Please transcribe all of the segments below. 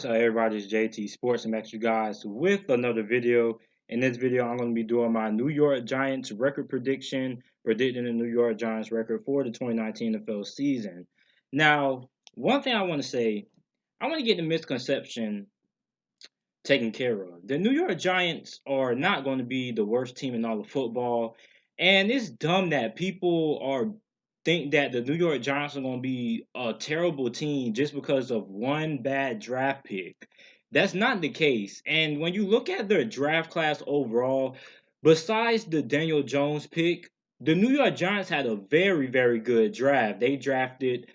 What's up, everybody? It's JT Sports. I'm back you guys with another video. In this video, I'm going to be doing my New York Giants record prediction, predicting the New York Giants record for the 2019 NFL season. Now, one thing I want to say, I want to get the misconception taken care of. The New York Giants are not going to be the worst team in all of football, and it's dumb that people are think that the New York Giants are going to be a terrible team just because of one bad draft pick. That's not the case. And when you look at their draft class overall, besides the Daniel Jones pick, the New York Giants had a very, very good draft. They drafted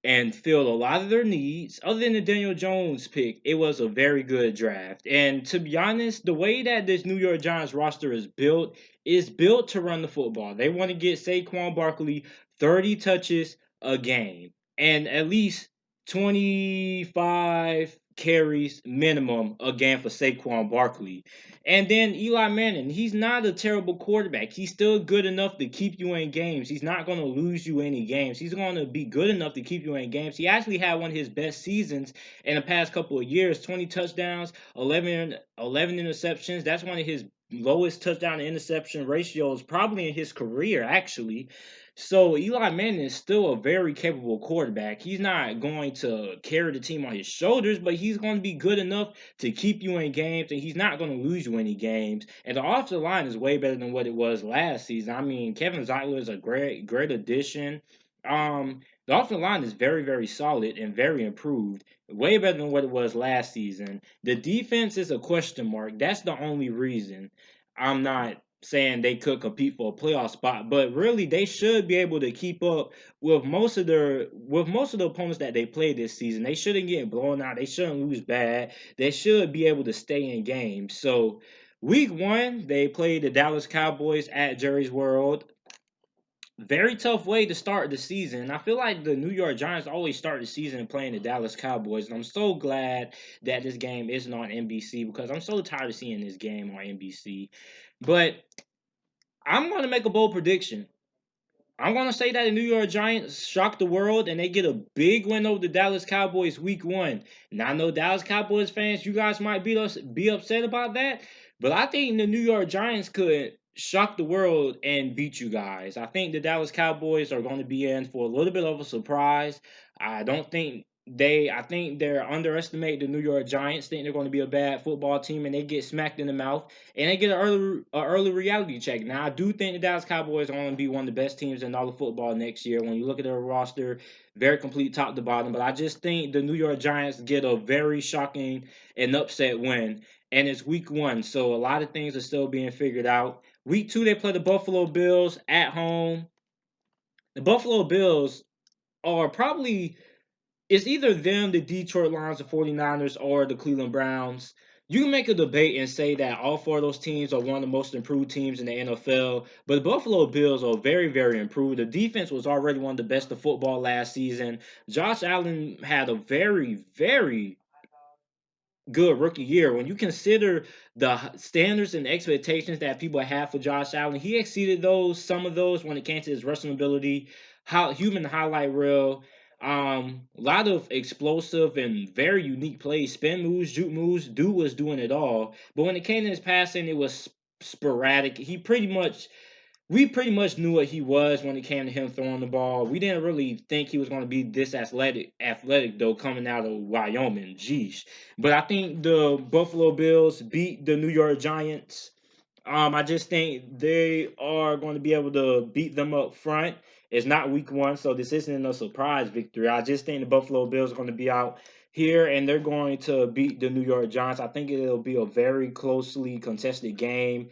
and filled a lot of their needs. Other than the Daniel Jones pick, it was a very good draft. And to be honest, the way that this New York Giants roster is built to run the football. They want to get Saquon Barkley 30 touches a game and at least 25 carries minimum a game for Saquon Barkley. And then Eli Manning, he's not a terrible quarterback. He's still good enough to keep you in games. He's not going to lose you any games. He's going to be good enough to keep you in games. He actually had one of his best seasons in the past couple of years, 20 touchdowns, 11 interceptions. That's one of his lowest touchdown to interception ratios probably in his career, actually. So Eli Manning is still a very capable quarterback. He's not going to carry the team on his shoulders, but he's going to be good enough to keep you in games, and he's not going to lose you any games. And the offensive line is way better than what it was last season. I mean, Kevin Zeitler is a great addition. The offensive line is very, very solid and very improved. Way better than what it was last season. The defense is a question mark. That's the only reason I'm not saying they could compete for a playoff spot, but really they should be able to keep up with most of the opponents that they play this season. They shouldn't get blown out. They shouldn't lose bad. They should be able to stay in games. So week 1, they played the Dallas Cowboys at Jerry's World. Very tough way to start the season. I feel like the New York Giants always start the season playing the Dallas Cowboys, and I'm so glad that this game isn't on NBC because I'm so tired of seeing this game on NBC. But I'm going to make a bold prediction. I'm going to say that the New York Giants shock the world and they get a big win over the Dallas Cowboys week 1. Now, I know Dallas Cowboys fans, you guys might be upset about that, but I think the New York Giants could shock the world and beat you guys. I think the Dallas Cowboys are going to be in for a little bit of a surprise. I don't think I think they're underestimate the New York Giants, think they're going to be a bad football team, and they get smacked in the mouth, and they get an early reality check. Now, I do think the Dallas Cowboys are going to be one of the best teams in all of football next year. When you look at their roster, very complete top to bottom, but I just think the New York Giants get a very shocking and upset win, and it's week 1, so a lot of things are still being figured out. Week 2, they play the Buffalo Bills at home. The Buffalo Bills are probably it's either them, the Detroit Lions, the 49ers, or the Cleveland Browns. You can make a debate and say that all 4 of those teams are one of the most improved teams in the NFL, but the Buffalo Bills are very, very improved. The defense was already one of the best of football last season. Josh Allen had a very, very good rookie year. When you consider the standards and expectations that people have for Josh Allen, he exceeded some of those when it came to his rushing ability, human highlight reel, a lot of explosive and very unique plays, spin moves, juke moves. Dude was doing it all. But when it came to his passing, it was sporadic. We pretty much knew what he was when it came to him throwing the ball. We didn't really think he was going to be this athletic though, coming out of Wyoming. Jeez. But I think the Buffalo Bills beat the New York Giants. I just think they are going to be able to beat them up front. It's not week 1, so this isn't a surprise victory. I just think the Buffalo Bills are going to be out here and they're going to beat the New York Giants. I think it'll be a very closely contested game,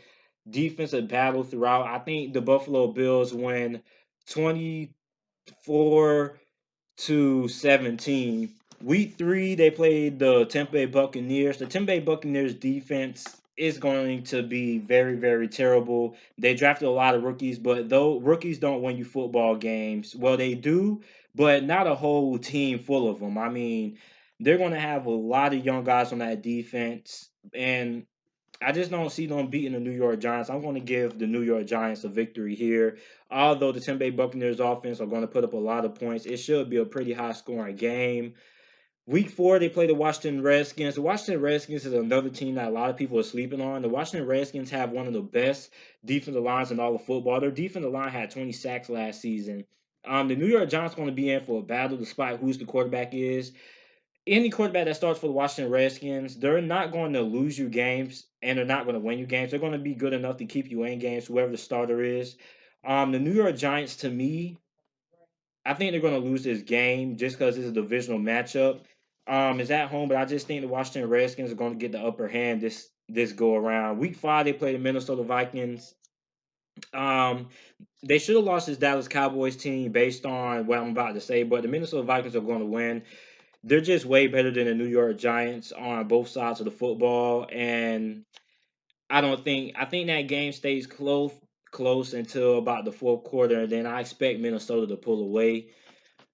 defensive battle throughout. I think the Buffalo Bills win 24-17. Week 3, they played the Tampa Bay Buccaneers. The Tampa Bay Buccaneers defense is going to be very, very terrible. They drafted a lot of rookies, but though rookies don't win you football games, well, they do, but not a whole team full of them. I mean, they're going to have a lot of young guys on that defense, and I just don't see them beating the New York Giants. I'm going to give the New York Giants a victory here. Although the Tampa Bay Buccaneers offense are going to put up a lot of points, it should be a pretty high scoring game. Week 4, they play the Washington Redskins. The Washington Redskins is another team that a lot of people are sleeping on. The Washington Redskins have one of the best defensive lines in all of football. Their defensive line had 20 sacks last season. The New York Giants are going to be in for a battle despite who's the quarterback is. Any quarterback that starts for the Washington Redskins, they're not going to lose you games and they're not going to win you games. They're going to be good enough to keep you in games, whoever the starter is. The New York Giants, to me, I think they're going to lose this game just because it's a divisional matchup. It's at home, but I just think the Washington Redskins are going to get the upper hand this go around. Week 5, they play the Minnesota Vikings. Um, they should have lost this Dallas Cowboys team based on what I'm about to say, but the Minnesota Vikings are going to win. They're just way better than the New York Giants on both sides of the football, and I think that game stays close until about the fourth quarter, and then I expect Minnesota to pull away.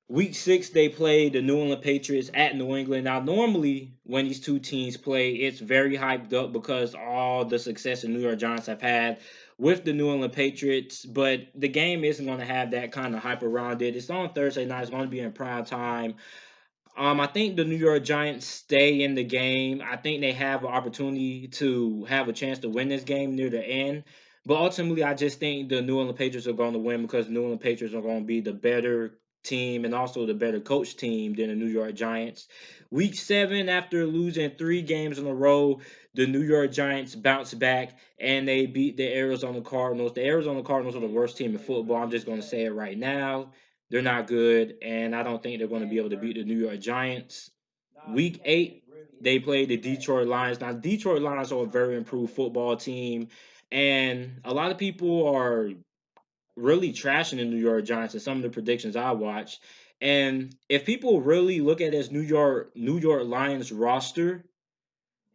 Week 6, they play the New England Patriots at New England. Now, normally when these two teams play, it's very hyped up because all the success the New York Giants have had with the New England Patriots. But the game isn't going to have that kind of hype around it. It's on Thursday night. It's going to be in prime time. I think the New York Giants stay in the game. I think they have an opportunity to have a chance to win this game near the end. But ultimately, I just think the New England Patriots are going to win because the New England Patriots are going to be the better team and also the better coach team than the New York Giants. Week 7, after losing 3 games in a row, the New York Giants bounce back and they beat the Arizona Cardinals. The Arizona Cardinals are the worst team in football. I'm just going to say it right now. They're not good, and I don't think they're going to be able to beat the New York Giants. Week 8, they play the Detroit Lions. Now, Detroit Lions are a very improved football team, and a lot of people are really trashing the New York Giants in some of the predictions I watched. And if people really look at this New York Lions roster,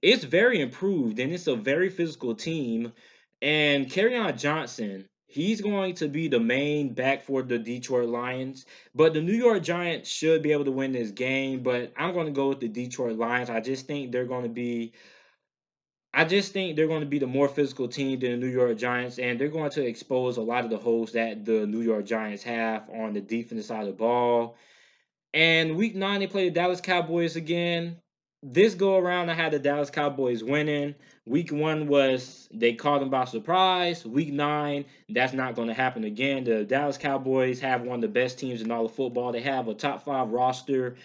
it's very improved and it's a very physical team. And Kerryon Johnson, he's going to be the main back for the Detroit Lions. But the New York Giants should be able to win this game. But I'm going to go with the Detroit Lions. I just think they're going to be the more physical team than the New York Giants, and they're going to expose a lot of the holes that the New York Giants have on the defensive side of the ball. And week 9, they play the Dallas Cowboys again. This go around, I had the Dallas Cowboys winning. Week 1 was they caught them by surprise. Week 9, that's not going to happen again. The Dallas Cowboys have one of the best teams in all of football. They have a top 5 roster,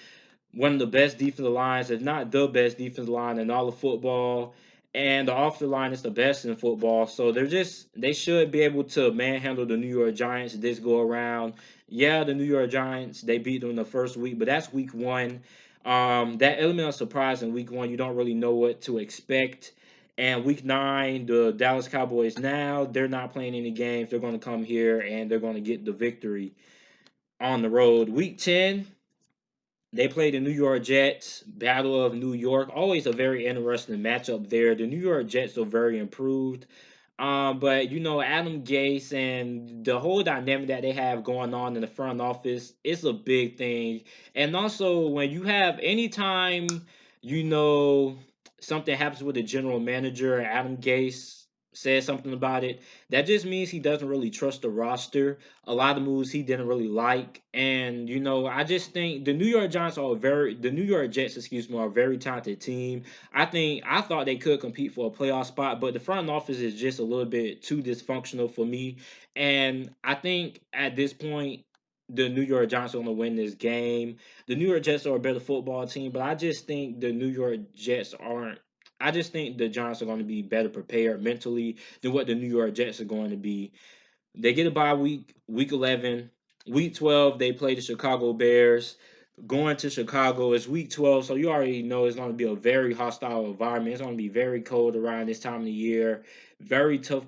one of the best defensive lines, if not the best defensive line in all of football. And the offensive line is the best in football. So they should be able to manhandle the New York Giants this go around. Yeah, the New York Giants, they beat them the first week, but that's week 1. That element of surprise in week 1, you don't really know what to expect. And week 9, the Dallas Cowboys now, they're not playing any games. They're going to come here and they're going to get the victory on the road. Week 10, they play the New York Jets, Battle of New York. Always a very interesting matchup there. The New York Jets are very improved. But Adam Gase and the whole dynamic that they have going on in the front office, it's a big thing. And also when you have anytime, you know, something happens with the general manager and Adam Gase says something about it, that just means he doesn't really trust the roster. A lot of moves he didn't really like. And I just think the New York Jets, excuse me, are a very talented team. I thought they could compete for a playoff spot, but the front office is just a little bit too dysfunctional for me. And I think at this point, the New York Giants are going to win this game. The New York Jets are a better football team, but I just think the New York Jets aren't. I just think the Giants are going to be better prepared mentally than what the New York Jets are going to be. They get a bye week 11. Week 12, they play the Chicago Bears. Going to Chicago is week 12, so you already know it's going to be a very hostile environment. It's going to be very cold around this time of the year. Very tough.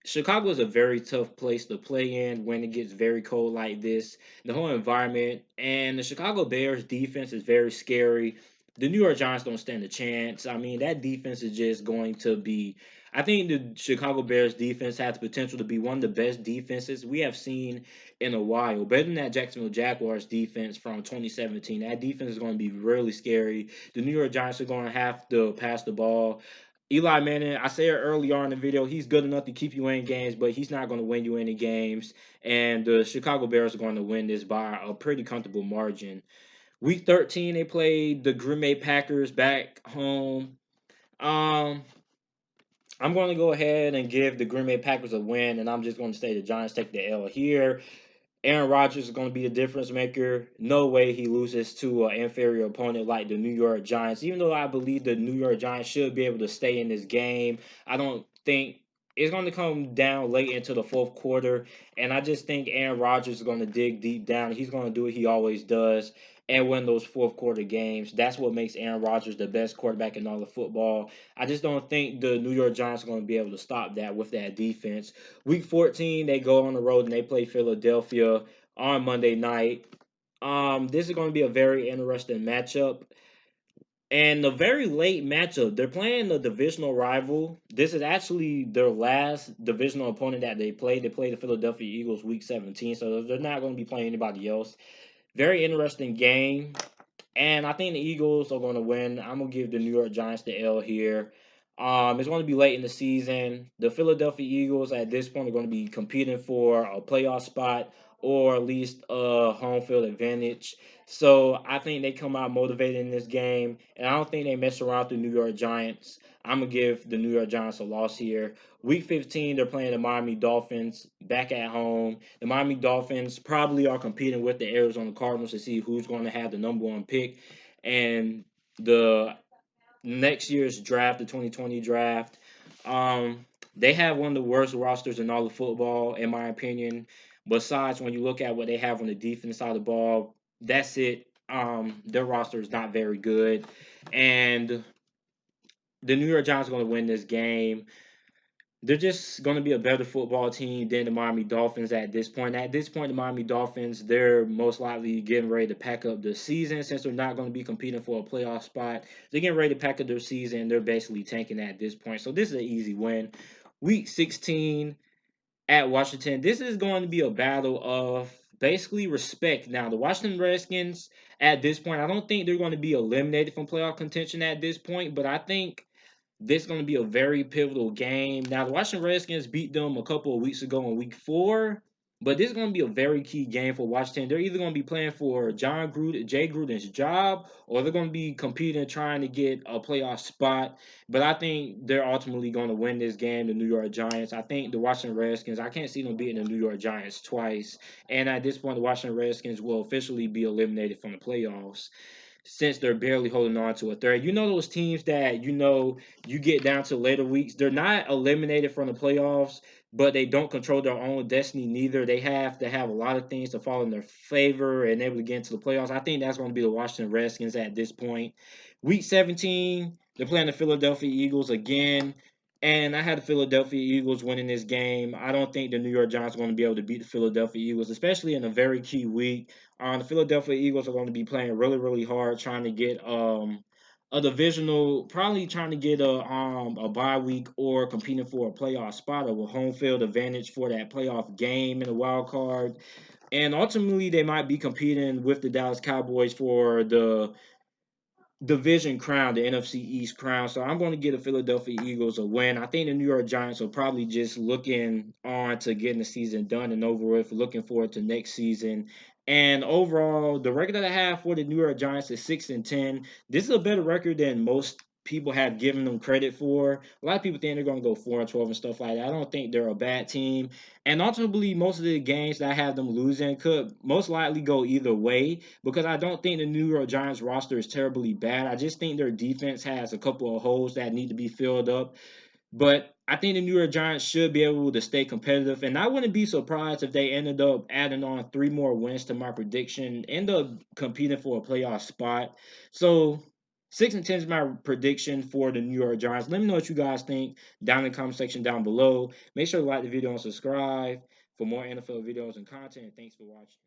Chicago is a very tough place to play in when it gets very cold like this. The whole environment and the Chicago Bears defense is very scary. The New York Giants don't stand a chance. I mean, that defense is just going to be. I think the Chicago Bears defense has the potential to be one of the best defenses we have seen in a while. Better than that Jacksonville Jaguars defense from 2017. That defense is going to be really scary. The New York Giants are going to have to pass the ball. Eli Manning, I said earlier on in the video, he's good enough to keep you in games, but he's not going to win you any games. And the Chicago Bears are going to win this by a pretty comfortable margin. Week 13, they played the Green Bay Packers back home. Um, I'm going to go ahead and give the Green Bay Packers a win, and I'm just going to say the Giants take the L here. Aaron Rodgers is going to be the difference maker. No way he loses to an inferior opponent like the New York Giants. Even though I believe the New York Giants should be able to stay in this game, I don't think it's going to come down late into the fourth quarter. And I just think Aaron Rodgers is going to dig deep down. He's going to do what he always does and win those fourth quarter games. That's what makes Aaron Rodgers the best quarterback in all of football. I just don't think the New York Giants are going to be able to stop that with that defense. Week 14, they go on the road and they play Philadelphia on Monday night. This is going to be a very interesting matchup. And a very late matchup. They're playing a divisional rival. This is actually their last divisional opponent that they played. They played the Philadelphia Eagles week 17, so they're not going to be playing anybody else. Very interesting game. And I think the Eagles are going to win. I'm going to give the New York Giants the L here. It's going to be late in the season. The Philadelphia Eagles at this point are going to be competing for a playoff spot or at least a home field advantage. So I think they come out motivated in this game, and I don't think they mess around with the New York Giants. I'm gonna give the New York Giants a loss here. Week 15, they're playing the Miami Dolphins back at home. The Miami Dolphins probably are competing with the Arizona Cardinals to see who's going to have the number one pick. And the next year's draft, the 2020 draft, they have one of the worst rosters in all of football, in my opinion. Besides, when you look at what they have on the defense side of the ball, that's it. Their roster is not very good. And the New York Giants are going to win this game. They're just going to be a better football team than the Miami Dolphins at this point. At this point, the Miami Dolphins, they're most likely getting ready to pack up the season since they're not going to be competing for a playoff spot. They're getting ready to pack up their season. They're basically tanking at this point. So this is an easy win. Week 16 at Washington. This is going to be a battle of basically respect. Now, the Washington Redskins, at this point, I don't think they're going to be eliminated from playoff contention at this point, but I think this is going to be a very pivotal game. Now, the Washington Redskins beat them a couple of weeks ago in week 4, but this is going to be a very key game for Washington. They're either going to be playing for Jay Gruden's job, or they're going to be competing, trying to get a playoff spot. But I think they're ultimately going to win this game, the New York Giants. I think the Washington Redskins, I can't see them beating the New York Giants twice. And at this point, the Washington Redskins will officially be eliminated from the playoffs since they're barely holding on to a third. You know those teams that you get down to later weeks, they're not eliminated from the playoffs, but they don't control their own destiny neither. They have to have a lot of things to fall in their favor and able to get into the playoffs. I think that's going to be the Washington Redskins at this point. Week 17, they're playing the Philadelphia Eagles again. And I had the Philadelphia Eagles winning this game. I don't think the New York Giants are going to be able to beat the Philadelphia Eagles, especially in a very key week. The Philadelphia Eagles are going to be playing really, really hard, trying to get a divisional, probably trying to get a bye week or competing for a playoff spot or a home field advantage for that playoff game in the wild card. And ultimately, they might be competing with the Dallas Cowboys for the division crown, the NFC East crown. So I'm going to give the Philadelphia Eagles a win. I think the New York Giants are probably just looking on to getting the season done and over with, looking forward to next season. And overall, the record that I have for the New York Giants is 6-10. This is a better record than most people have given them credit for. A lot of people think they're going to go 4-12 and stuff like that. I don't think they're a bad team. And ultimately, most of the games that I have them losing could most likely go either way because I don't think the New York Giants roster is terribly bad. I just think their defense has a couple of holes that need to be filled up. But I think the New York Giants should be able to stay competitive. And I wouldn't be surprised if they ended up adding on 3 more wins to my prediction, end up competing for a playoff spot. So 6-10 is my prediction for the New York Giants. Let me know what you guys think down in the comment section down below. Make sure to like the video and subscribe for more NFL videos and content. Thanks for watching.